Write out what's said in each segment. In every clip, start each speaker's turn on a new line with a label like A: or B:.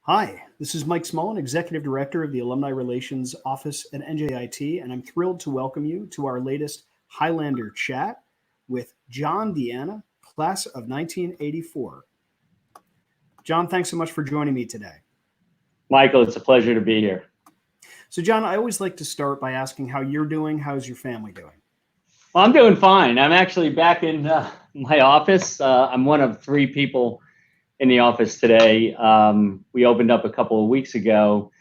A: Hi, this is Mike Smullen, Executive Director of the Alumni Relations Office at NJIT, and I'm thrilled to welcome you to our latest Highlander chat with John Deanna, class of 1984. John, thanks so much for joining me today.
B: Michael, it's a pleasure to be here.
A: So, John, I always like to start by asking how you're doing. How's your family doing?
B: Well, I'm doing fine. I'm actually back in my office. I'm one of three people in the office today. We opened up a couple of weeks ago,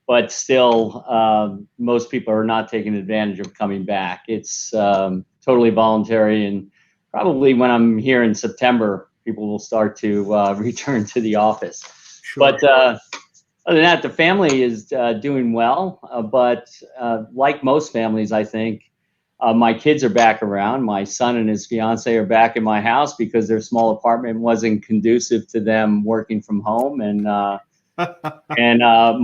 B: but still, most people are not taking advantage of coming back. It's totally voluntary, and probably when I'm here in September, people will start to return to the office.
A: Sure.
B: But other than that, the family is doing well. But like most families, I think, my kids are back around. My son and his fiance are back in my house because their small apartment wasn't conducive to them working from home. And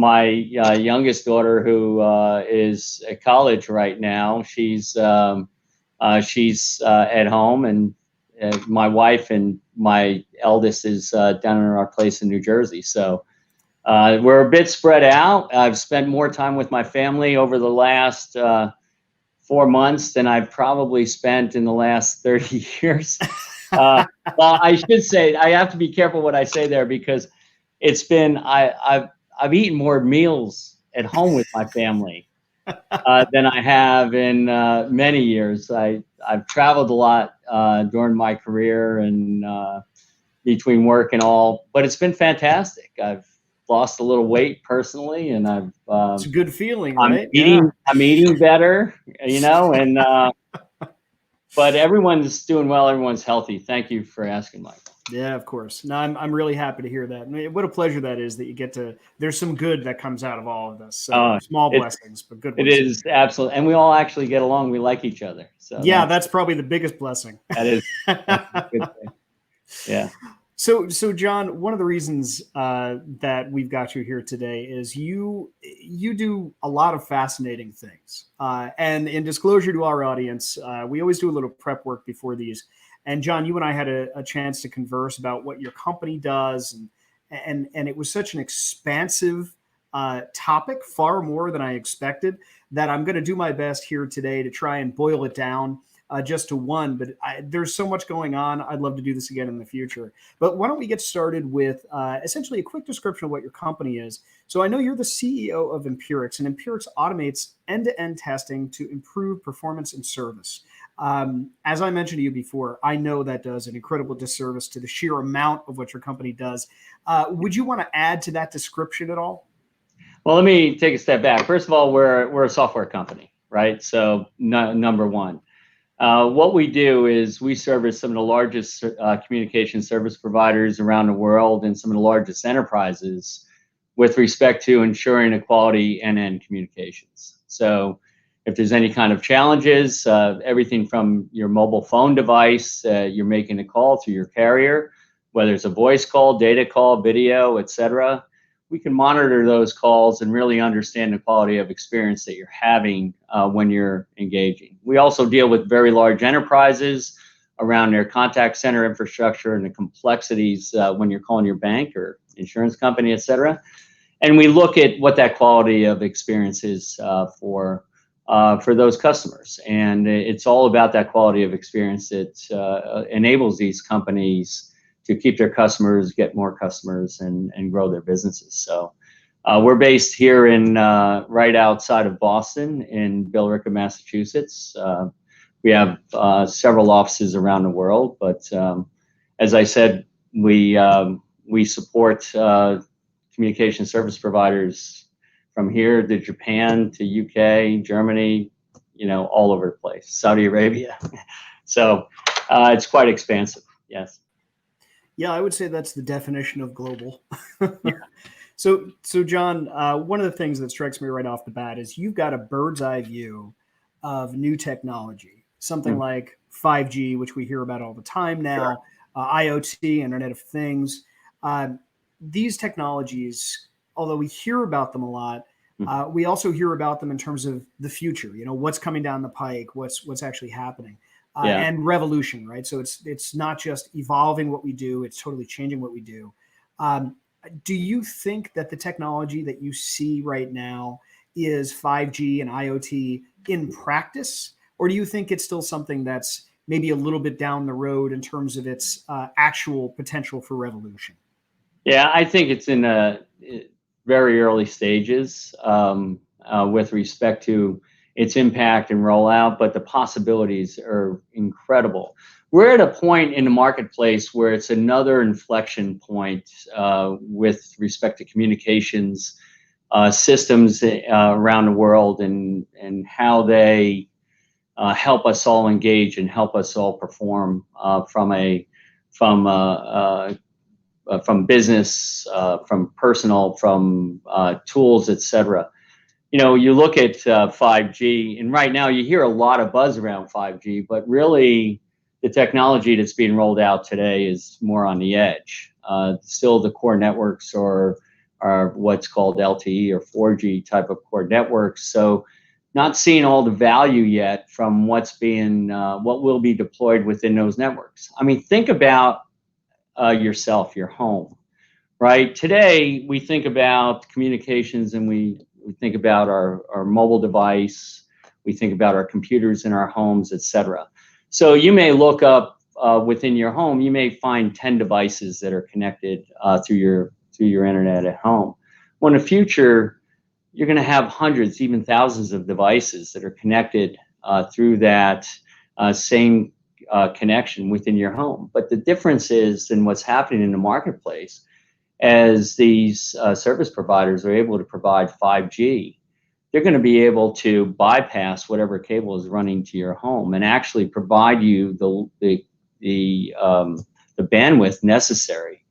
B: my youngest daughter, who is at college right now, she's at home, and my wife and my eldest is down in our place in New Jersey. So we're a bit spread out. I've spent more time with my family over the last 4 months than I've probably spent in the last 30 years. Well, I should say, I have to be careful what I say there, because it's been, I've eaten more meals at home with my family than I have in many years. I've traveled a lot during my career and between work and all, but it's been fantastic. I've lost a little weight personally, and
A: it's a good feeling, right?
B: I'm eating better, and but everyone's doing well. Everyone's healthy. Thank you for asking, Michael.
A: Yeah, of course. No, I'm really happy to hear that. I mean, what a pleasure that is that you get to. There's some good that comes out of all of this. So small blessings, but good ones.
B: It is absolutely, and we all actually get along. We like each other. So
A: yeah, that's probably the biggest blessing.
B: That's a good thing. Yeah.
A: So John, one of the reasons that we've got you here today is you do a lot of fascinating things. And in disclosure to our audience, we always do a little prep work before these. And John, you and I had a chance to converse about what your company does, and it was such an expansive topic, far more than I expected, that I'm going to do my best here today to try and boil it down just to one, but there's so much going on. I'd love to do this again in the future. But why don't we get started with essentially a quick description of what your company is. So I know you're the CEO of Empirix, and Empirix automates end-to-end testing to improve performance and service. As I mentioned to you before, I know that does an incredible disservice to the sheer amount of what your company does. Would you want to add to that description at all?
B: Well, let me take a step back. First of all, we're a software company, right? So number one. What we do is we service some of the largest communication service providers around the world and some of the largest enterprises with respect to ensuring a quality end-to-end communications. So if there's any kind of challenges, everything from your mobile phone device, you're making a call to your carrier, whether it's a voice call, data call, video, etc., we can monitor those calls and really understand the quality of experience that you're having when you're engaging. We also deal with very large enterprises around their contact center infrastructure and the complexities when you're calling your bank or insurance company, et cetera. And we look at what that quality of experience is for those customers. And it's all about that quality of experience that enables these companies to keep their customers, get more customers, and grow their businesses. So we're based here in right outside of Boston in Billerica, Massachusetts. We have several offices around the world, but as I said, we support communication service providers from here to Japan to UK, Germany, all over the place, Saudi Arabia. So it's quite expansive, yes.
A: Yeah, I would say that's the definition of global. Yeah. So John, one of the things that strikes me right off the bat is you've got a bird's eye view of new technology, something like 5G, which we hear about all the time now, IoT, Internet of Things. These technologies, although we hear about them a lot, we also hear about them in terms of the future, what's coming down the pike, what's actually happening. And revolution, right? So it's not just evolving what we do, it's totally changing what we do. do you think that the technology that you see right now is 5G and IoT in practice, or do you think it's still something that's maybe a little bit down the road in terms of its actual potential for revolution?
B: Yeah, I think it's in very early stages with respect to its impact and rollout, but the possibilities are incredible. We're at a point in the marketplace where it's another inflection point with respect to communications systems around the world, and how they help us all engage and help us all perform from business, from personal, from tools, etc. You know, you look at 5G, and right now you hear a lot of buzz around 5G, but really the technology that's being rolled out today is more on the edge. Still, the core networks are what's called LTE or 4G type of core networks. So, not seeing all the value yet from what will be deployed within those networks. I mean, think about yourself, your home, right? Today, we think about communications, and we think about our mobile device, we think about our computers in our homes, etc. So you may look up within your home, you may find 10 devices that are connected through your internet at home. Well, in the future, you're going to have hundreds, even thousands of devices that are connected through that same connection within your home. But the difference is in what's happening in the marketplace, as these service providers are able to provide 5G, they're going to be able to bypass whatever cable is running to your home and actually provide you the bandwidth necessary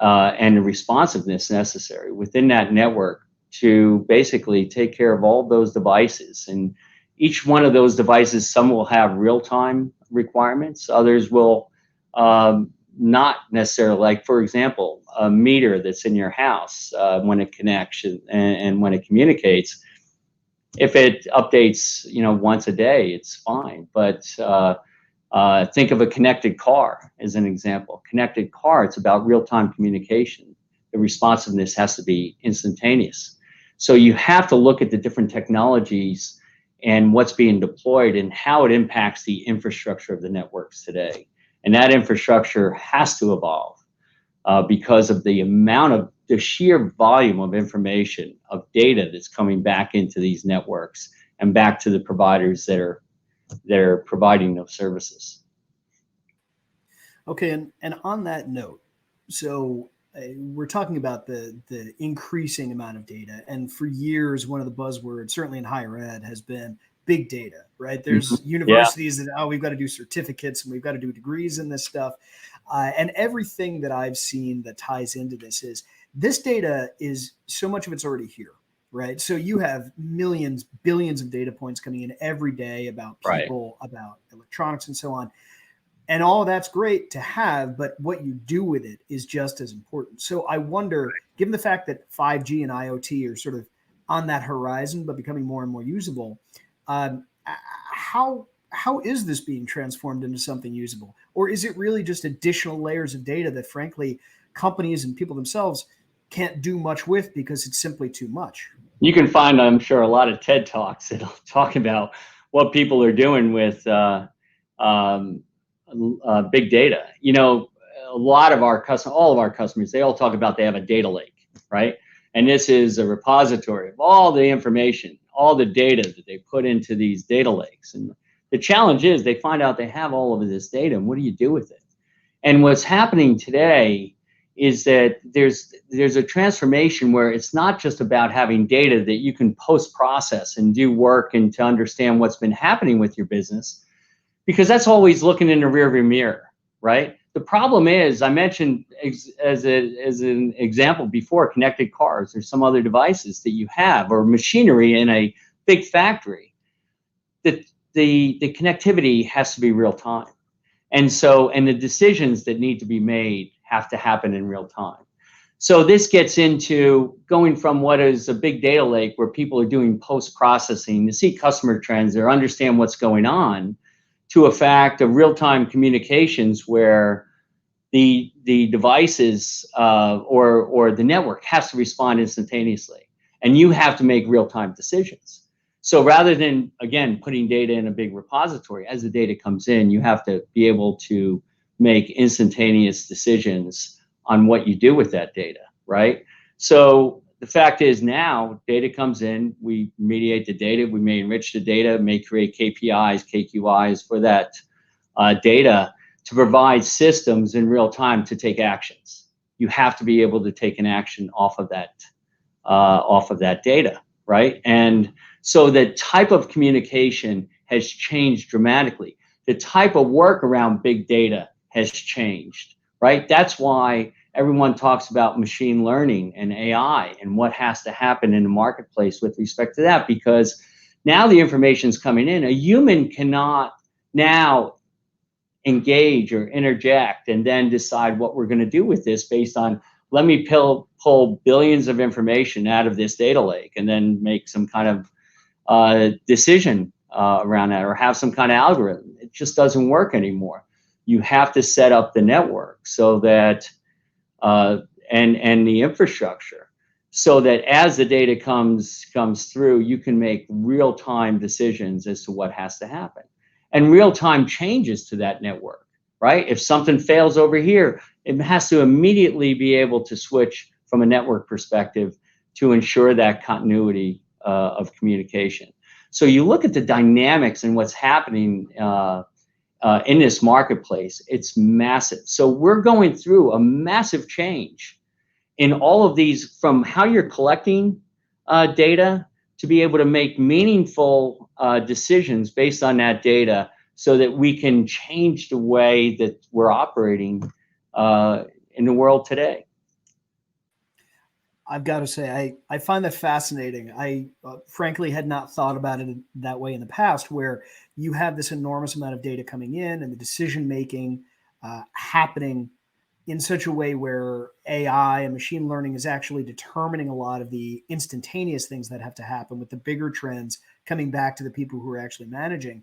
B: and the responsiveness necessary within that network to basically take care of all those devices. And each one of those devices, some will have real-time requirements, others will not necessarily. Like, for example, a meter that's in your house, when it connects and when it communicates, if it updates, once a day, it's fine. But think of a connected car as an example. Connected car, it's about real-time communication. The responsiveness has to be instantaneous. So you have to look at the different technologies and what's being deployed and how it impacts the infrastructure of the networks today. And that infrastructure has to evolve because of the sheer volume of information, of data that's coming back into these networks and back to the providers that are providing those services.
A: Okay, and on that note, so we're talking about the increasing amount of data, and for years, one of the buzzwords, certainly in higher ed, has been big data, right? There's universities that, we've got to do certificates and we've got to do degrees in this stuff. And everything that I've seen that ties into this is this data is so much of it's already here, right? So you have millions, billions of data points coming in every day about people, about electronics and so on. And all of that's great to have, but what you do with it is just as important. So I wonder, given the fact that 5G and IoT are sort of on that horizon, but becoming more and more usable, how is this being transformed into something usable? Or is it really just additional layers of data that, frankly, companies and people themselves can't do much with because it's simply too much?
B: You can find, I'm sure, a lot of TED Talks that'll talk about what people are doing with big data. A lot of our customers, all of our customers, they all talk about they have a data lake, right? And this is a repository of all the information, all the data that they put into these data lakes. And the challenge is they find out they have all of this data, and what do you do with it? And what's happening today is that there's a transformation where it's not just about having data that you can post-process and do work and to understand what's been happening with your business, because that's always looking in the rearview mirror, right? The problem is, I mentioned as an example before, connected cars or some other devices that you have, or machinery in a big factory, that the connectivity has to be real time. And the decisions that need to be made have to happen in real time. So this gets into going from what is a big data lake where people are doing post-processing to see customer trends or understand what's going on, to a fact of real-time communications where the devices or the network has to respond instantaneously, and you have to make real-time decisions. So rather than, again, putting data in a big repository, as the data comes in, you have to be able to make instantaneous decisions on what you do with that data, right? So the fact is, now data comes in, we mediate the data, we may enrich the data, may create KPIs, KQIs for that data to provide systems in real time to take actions. You have to be able to take an action off of that data, right? And so the type of communication has changed dramatically. The type of work around big data has changed, right? That's why everyone talks about machine learning and AI and what has to happen in the marketplace with respect to that, because now the information is coming in. A human cannot now engage or interject and then decide what we're going to do with this based on, let me pull billions of information out of this data lake and then make some kind of decision around that, or have some kind of algorithm. It just doesn't work anymore. You have to set up the network so that and the infrastructure, so that as the data comes through, you can make real-time decisions as to what has to happen, and real-time changes to that network, right? If something fails over here, it has to immediately be able to switch from a network perspective to ensure that continuity of communication. So you look at the dynamics and what's happening in this marketplace, it's massive. So we're going through a massive change in all of these, from how you're collecting data to be able to make meaningful decisions based on that data, so that we can change the way that we're operating in the world today.
A: I've got to say, I find that fascinating. I frankly had not thought about it that way in the past, where you have this enormous amount of data coming in and the decision making happening in such a way where AI and machine learning is actually determining a lot of the instantaneous things that have to happen, with the bigger trends coming back to the people who are actually managing.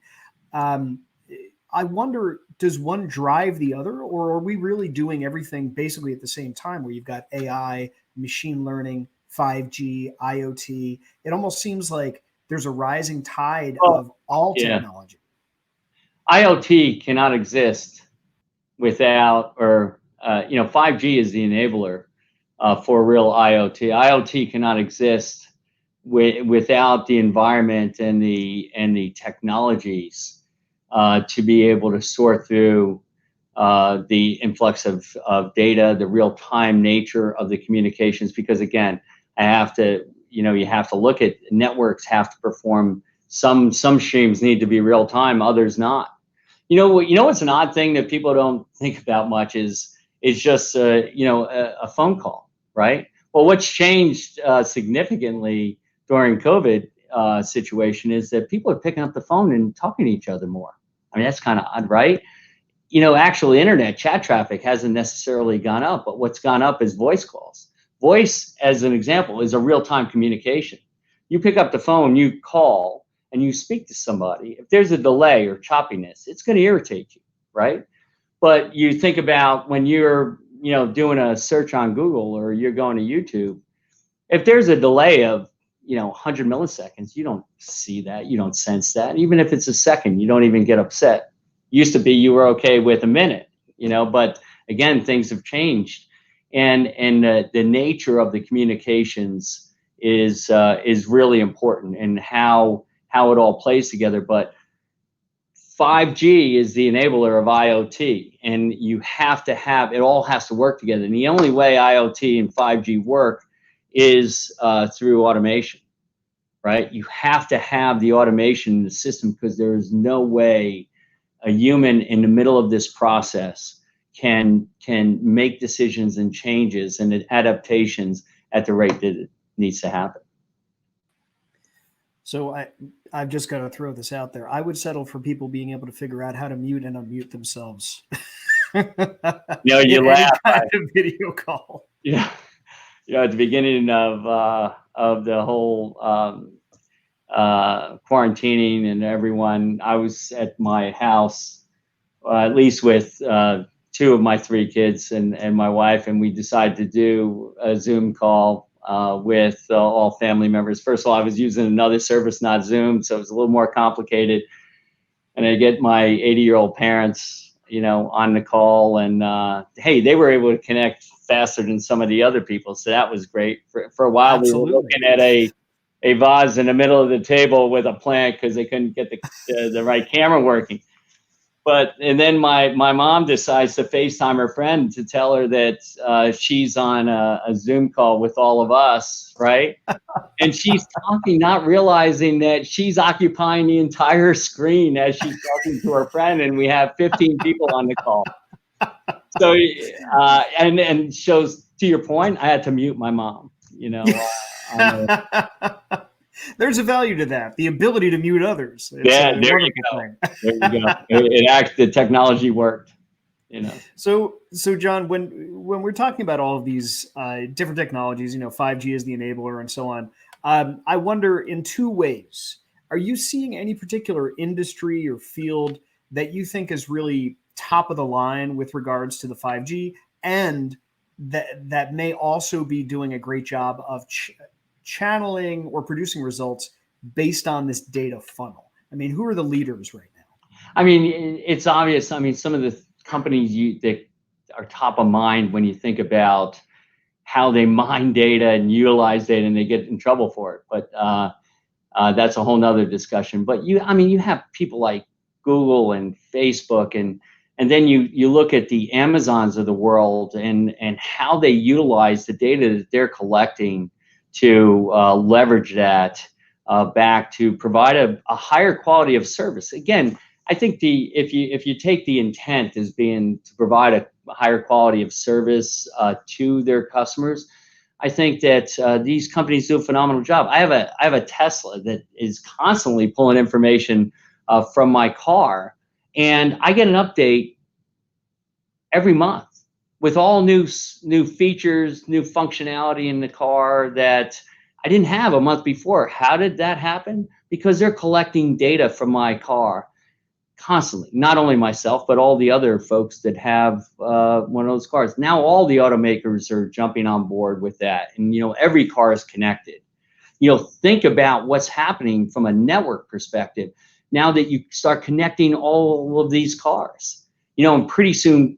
A: I wonder, does one drive the other, or are we really doing everything basically at the same time, where you've got AI, machine learning, 5G, IoT? It almost seems like there's a rising tide of all technology.
B: IoT cannot exist without, or 5G is the enabler for real IoT. IoT cannot exist without the environment and the technologies to be able to sort through the influx of data, the real-time nature of the communications. Because again, you have to look at networks have to perform. Some streams need to be real-time, others not. What's an odd thing that people don't think about much is just a phone call, right? Well, what's changed significantly during COVID situation is that people are picking up the phone and talking to each other more. I mean, that's kind of odd, right? Actual internet chat traffic hasn't necessarily gone up, but what's gone up is voice calls. Voice, as an example, is a real-time communication. You pick up the phone, you call, and you speak to somebody. If there's a delay or choppiness, it's going to irritate you, right? But you think about when you're, doing a search on Google or you're going to YouTube, if there's a delay of 100 milliseconds, you don't see that, you don't sense that. Even if it's a second, you don't even get upset. Used to be you were okay with a minute, but again, things have changed, and the nature of the communications is really important, and how it all plays together. But 5G is the enabler of IoT, and you have to have it all has to work together. And the only way IoT and 5G work is through automation, right? You have to have the automation in the system, because there is no way a human in the middle of this process can make decisions and changes and adaptations at the rate that it needs to happen.
A: So I've just got to throw this out there. I would settle for people being able to figure out how to mute and unmute themselves.
B: You laugh.
A: Kind of video call.
B: Yeah. At the beginning of the whole quarantining and everyone, I was at my house, at least with two of my three kids and my wife, and we decided to do a Zoom call with all family members. First of all, I was using another service, not Zoom, so it was a little more complicated. And I get my 80-year-old parents, on the call, and hey, they were able to connect faster than some of the other people, so that was great. For a while,
A: Absolutely.
B: we were looking at a vase in the middle of the table with a plant because they couldn't get the right camera working. And then my mom decides to FaceTime her friend to tell her that she's on a Zoom call with all of us, right? And she's talking, not realizing that she's occupying the entire screen as she's talking to her friend, and we have 15 people on the call. So, and shows, to your point, I had to mute my mom,
A: There's a value to that, the ability to mute others. It's
B: there
A: a
B: you
A: wonderful
B: go.
A: thing.
B: There you go. The technology worked,
A: So John, when we're talking about all of these different technologies, 5G is the enabler and so on, I wonder in two ways. Are you seeing any particular industry or field that you think is really top of the line with regards to the 5G, and that may also be doing a great job of channeling or producing results based on this data funnel? I mean, who are the leaders right now?
B: I mean, it's obvious. I mean, some of the companies that are top of mind when you think about how they mine data and utilize data, and they get in trouble for it. But that's a whole nother discussion. But you have people like Google and Facebook, and then you look at the Amazons of the world and how they utilize the data that they're collecting to leverage that back to provide a higher quality of service. Again, I think if you take the intent as being to provide a higher quality of service to their customers, I think that these companies do a phenomenal job. I have a Tesla that is constantly pulling information from my car, and I get an update every month with all new features, new functionality in the car that I didn't have a month before. How did that happen? Because they're collecting data from my car constantly, not only myself, but all the other folks that have one of those cars. Now all the automakers are jumping on board with that, and every car is connected. Think about what's happening from a network perspective now that you start connecting all of these cars. And pretty soon,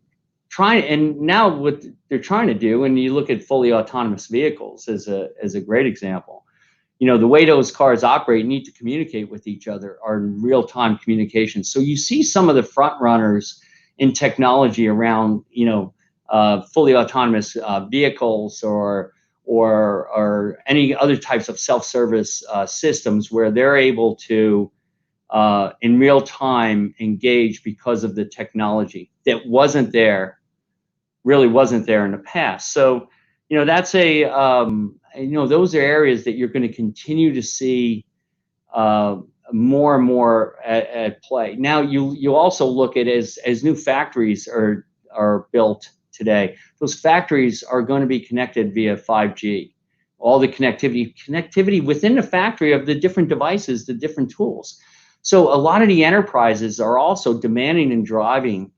B: now what they're trying to do, and you look at fully autonomous vehicles as a great example. The way those cars operate, need to communicate with each other, are in real-time communication. So you see some of the front runners in technology around, fully autonomous vehicles or any other types of self-service systems where they're able to, in real time, engage because of the technology that really wasn't there in the past. So, that's those are areas that you're going to continue to see more and more at play. Now, you also look at as new factories are built today, those factories are going to be connected via 5G. All the connectivity within the factory of the different devices, the different tools. So a lot of the enterprises are also demanding and driving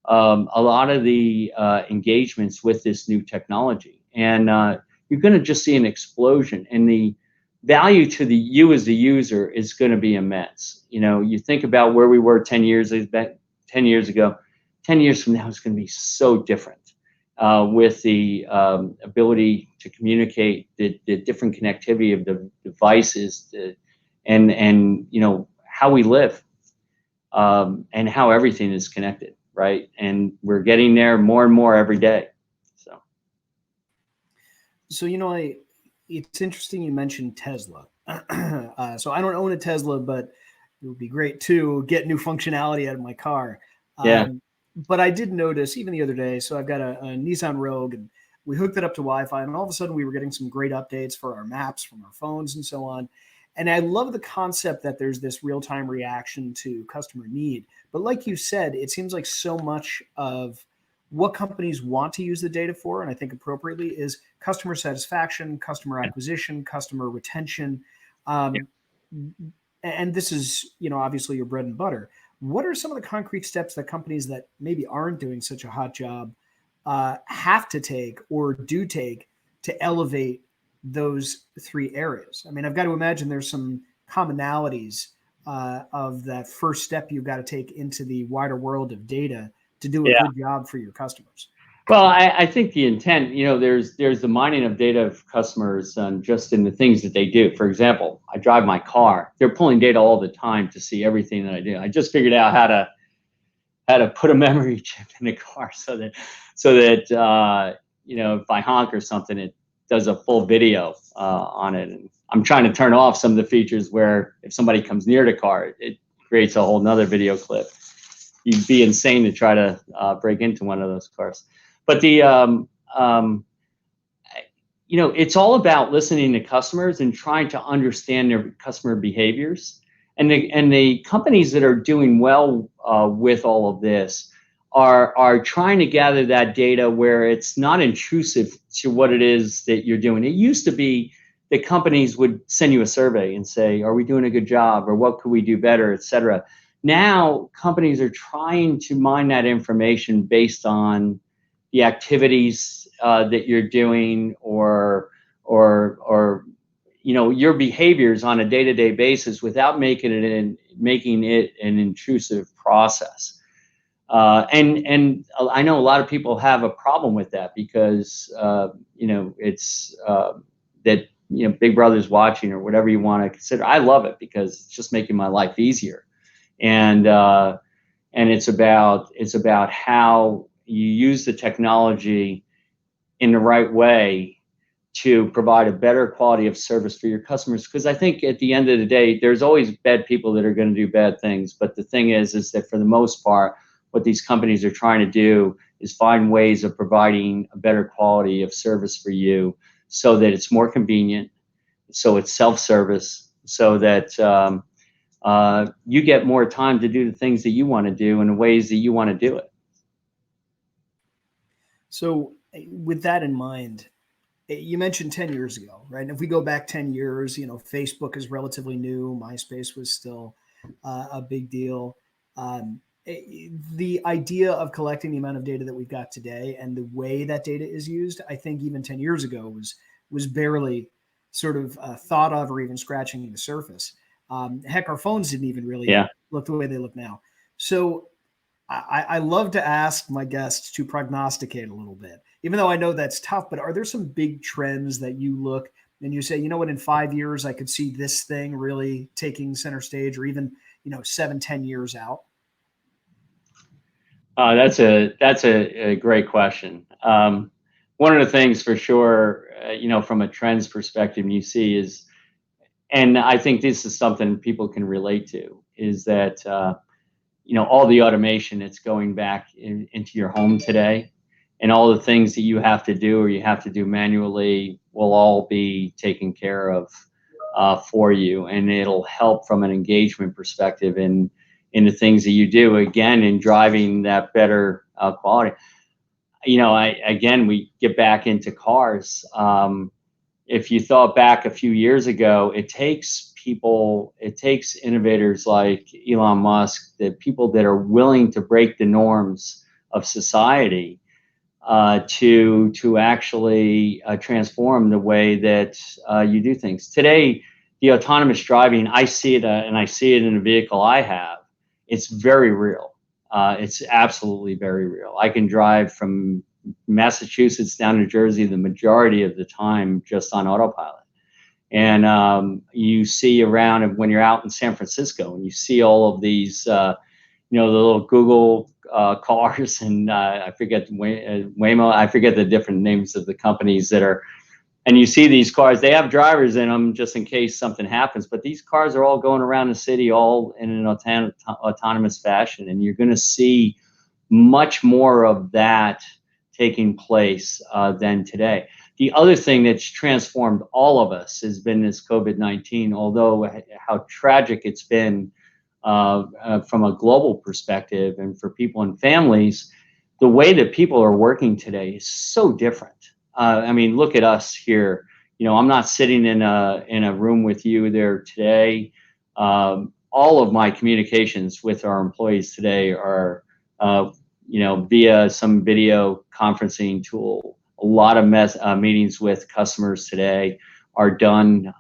B: a lot of the engagements with this new technology. And you're going to just see an explosion, and the value to you as the user is going to be immense. You think about where we were 10 years ago. 10 years from now is going to be so different with the ability to communicate, the different connectivity of the devices, and how we live, and how everything is connected, right? And we're getting there more and more every day.
A: So, it's interesting you mentioned Tesla. So I don't own a Tesla, but it would be great to get new functionality out of my car.
B: Yeah.
A: But I did notice even the other day, so I've got a Nissan Rogue, and we hooked it up to Wi-Fi, and all of a sudden we were getting some great updates for our maps from our phones and so on. And I love the concept that there's this real-time reaction to customer need. But like you said, it seems like so much of what companies want to use the data for, and I think appropriately, is customer satisfaction, customer acquisition, customer retention. And this is, obviously your bread and butter. What are some of the concrete steps that companies that maybe aren't doing such a hot job have to take or do take to elevate those three areas? I mean, I've got to imagine there's some commonalities of that first step you've got to take into the wider world of data to do a
B: Yeah.
A: good job for your customers.
B: Well, I think the intent, there's the mining of data of customers just in the things that they do. For example, I drive my car. They're pulling data all the time to see everything that I do. I just figured out how to put a memory chip in the car so that if I honk or something, it does a full video on it. And I'm trying to turn off some of the features where if somebody comes near the car, it creates a whole nother video clip. You'd be insane to try to break into one of those cars. But it's all about listening to customers and trying to understand their customer behaviors. And the companies that are doing well with all of this are trying to gather that data where it's not intrusive to what it is that you're doing. It used to be that companies would send you a survey and say, are we doing a good job, or what could we do better, et cetera. Now companies are trying to mine that information based on the activities that you're doing, or your behaviors on a day-to-day basis without making it an intrusive process. And I know a lot of people have a problem with that because it's that Big Brother's watching, or whatever you want to consider. I love it because it's just making my life easier, and it's about how you use the technology in the right way to provide a better quality of service for your customers. Because I think at the end of the day, there's always bad people that are going to do bad things. But the thing is that for the most part, what these companies are trying to do is find ways of providing a better quality of service for you, so that it's more convenient, so it's self-service, so that you get more time to do the things that you want to do in the ways that you want to do it.
A: So with that in mind, you mentioned 10 years ago, right? And if we go back 10 years, Facebook is relatively new. MySpace was still a big deal. The idea of collecting the amount of data that we've got today and the way that data is used, I think even 10 years ago was barely sort of thought of, or even scratching the surface. Heck, our phones didn't even really look the way they look now. So I love to ask my guests to prognosticate a little bit, even though I know that's tough. But are there some big trends that you look and you say, you know what, in 5 years, I could see this thing really taking center stage, or even, 7-10 years out?
B: That's a great question. One of the things for sure, from a trends perspective, you see is, and I think this is something people can relate to, is that all the automation that's going back into your home today, and all the things that you have to do or you have to do manually will all be taken care of for you, and it'll help from an engagement perspective in the things that you do, again, in driving that better quality. We get back into cars. If you thought back a few years ago, it takes innovators like Elon Musk, the people that are willing to break the norms of society to actually transform the way that you do things. Today, the autonomous driving, I see it, and I see it in a vehicle I have. It's very real. It's absolutely very real. I can drive from Massachusetts down to Jersey the majority of the time just on autopilot. And you see around, when you're out in San Francisco, and you see all of these, the little Google cars, and I forget Waymo, I forget the different names of the companies that are, and you see these cars, they have drivers in them just in case something happens, but these cars are all going around the city all in an autonomous fashion, and you're going to see much more of that taking place than today. The other thing that's transformed all of us has been this COVID-19, although how tragic it's been from a global perspective and for people and families, the way that people are working today is so different. Look at us here. I'm not sitting in a room with you there today. All all of my communications with our employees today are, via some video conferencing tool. A lot of meetings with customers today are done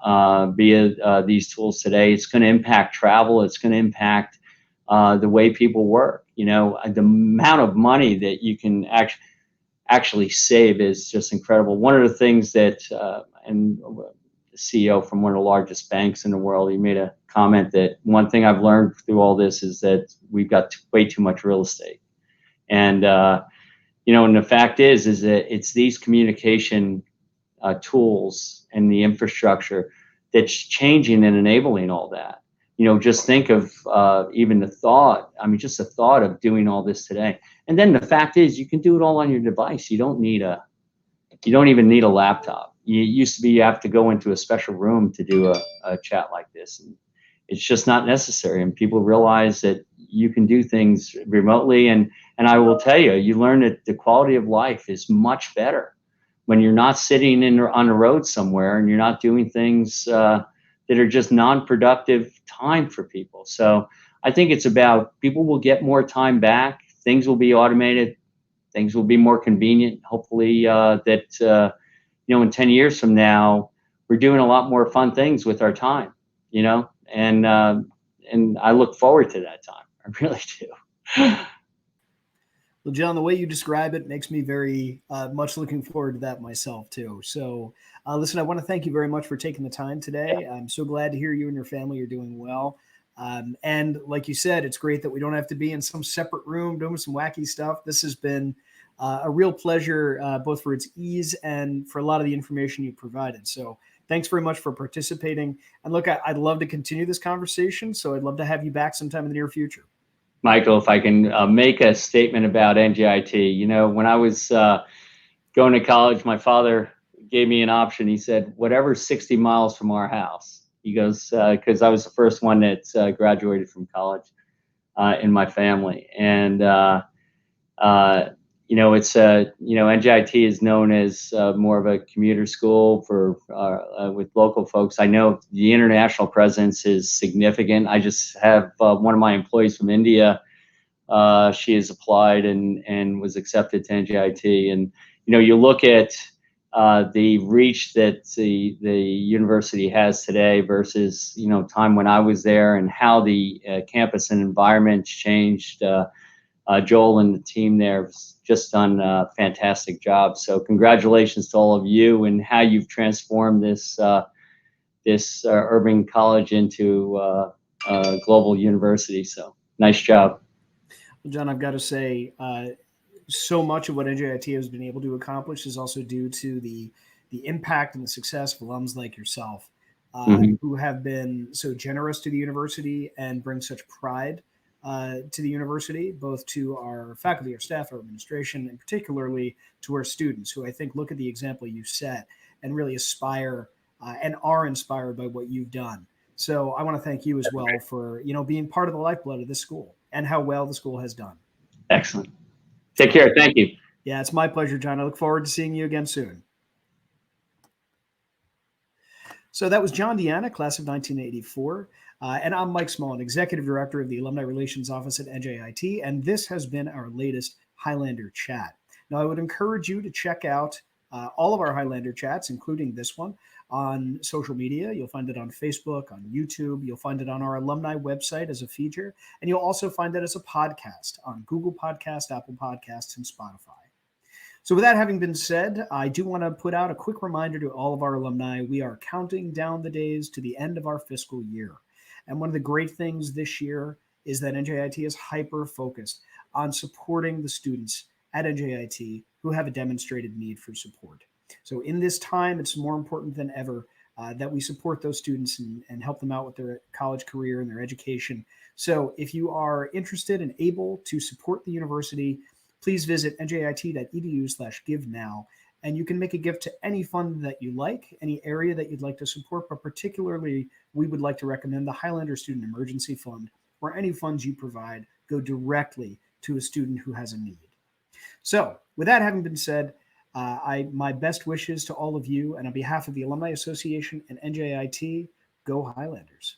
B: via these tools today. It's going to impact travel. It's going to impact the way people work. The amount of money that you can actually save is just incredible. One of the things that, and the CEO from one of the largest banks in the world, he made a comment that one thing I've learned through all this is that we've got way too much real estate. And, and the fact is that it's these communication tools and the infrastructure that's changing and enabling all that. Just think of even the thought, just the thought of doing all this today. And then the fact is you can do it all on your device. You don't even need a laptop. You used to be, you have to go into a special room to do a chat like this. And it's just not necessary. And people realize that you can do things remotely. And I will tell you, you learn that the quality of life is much better when you're not sitting on the road somewhere and you're not doing things that are just non-productive time for people. So I think it's about people will get more time back. Things will be automated. Things will be more convenient. Hopefully that, in 10 years from now, we're doing a lot more fun things with our time, and I look forward to that time. I really do.
A: Well, John, the way you describe it makes me very much looking forward to that myself, too. So, listen, I want to thank you very much for taking the time today. I'm so glad to hear you and your family are doing well. And like you said, it's great that we don't have to be in some separate room doing some wacky stuff. This has been a real pleasure, both for its ease and for a lot of the information you provided. So thanks very much for participating. And look, I'd love to continue this conversation. So I'd love to have you back sometime in the near future.
B: Michael, if I can make a statement about NJIT, when I was going to college, my father gave me an option. He said, whatever's 60 miles from our house. He goes, because I was the first one that graduated from college in my family. And, NJIT is known as more of a commuter school for with local folks. I know the international presence is significant. I just have one of my employees from India. She has applied and was accepted to NJIT. And you look at the reach that the university has today versus time when I was there, and how the campus and environment changed. Joel and the team there have just done a fantastic job. So congratulations to all of you and how you've transformed this urban college into a global university. So nice job.
A: Well, John, I've got to say, so much of what NJIT has been able to accomplish is also due to the impact and the success of alums like yourself, who have been so generous to the university and bring such pride to the university, both to our faculty, our staff, our administration, and particularly to our students, who I think look at the example you set and really aspire and are inspired by what you've done. So I want to thank you as well for being part of the lifeblood of this school and how well the school has done.
B: Excellent. Take care. Thank you.
A: Yeah, it's my pleasure, John. I look forward to seeing you again soon. So that was John Deanna, class of 1984. And I'm Mike Smallin, Executive Director of the Alumni Relations Office at NJIT. And this has been our latest Highlander Chat. Now, I would encourage you to check out all of our Highlander Chats, including this one, on social media. You'll find it on Facebook, on YouTube. You'll find it on our alumni website as a feature. And you'll also find it as a podcast on Google Podcasts, Apple Podcasts, and Spotify. So with that having been said, I do want to put out a quick reminder to all of our alumni. We are counting down the days to the end of our fiscal year. And one of the great things this year is that NJIT is hyper-focused on supporting the students at NJIT who have a demonstrated need for support. So in this time, it's more important than ever that we support those students and help them out with their college career and their education. So if you are interested and able to support the university, please visit njit.edu/give now, and you can make a gift to any fund that you like, any area that you'd like to support, but particularly we would like to recommend the Highlander Student Emergency Fund, where any funds you provide go directly to a student who has a need. So with that having been said, my best wishes to all of you, and on behalf of the Alumni Association and NJIT, go Highlanders.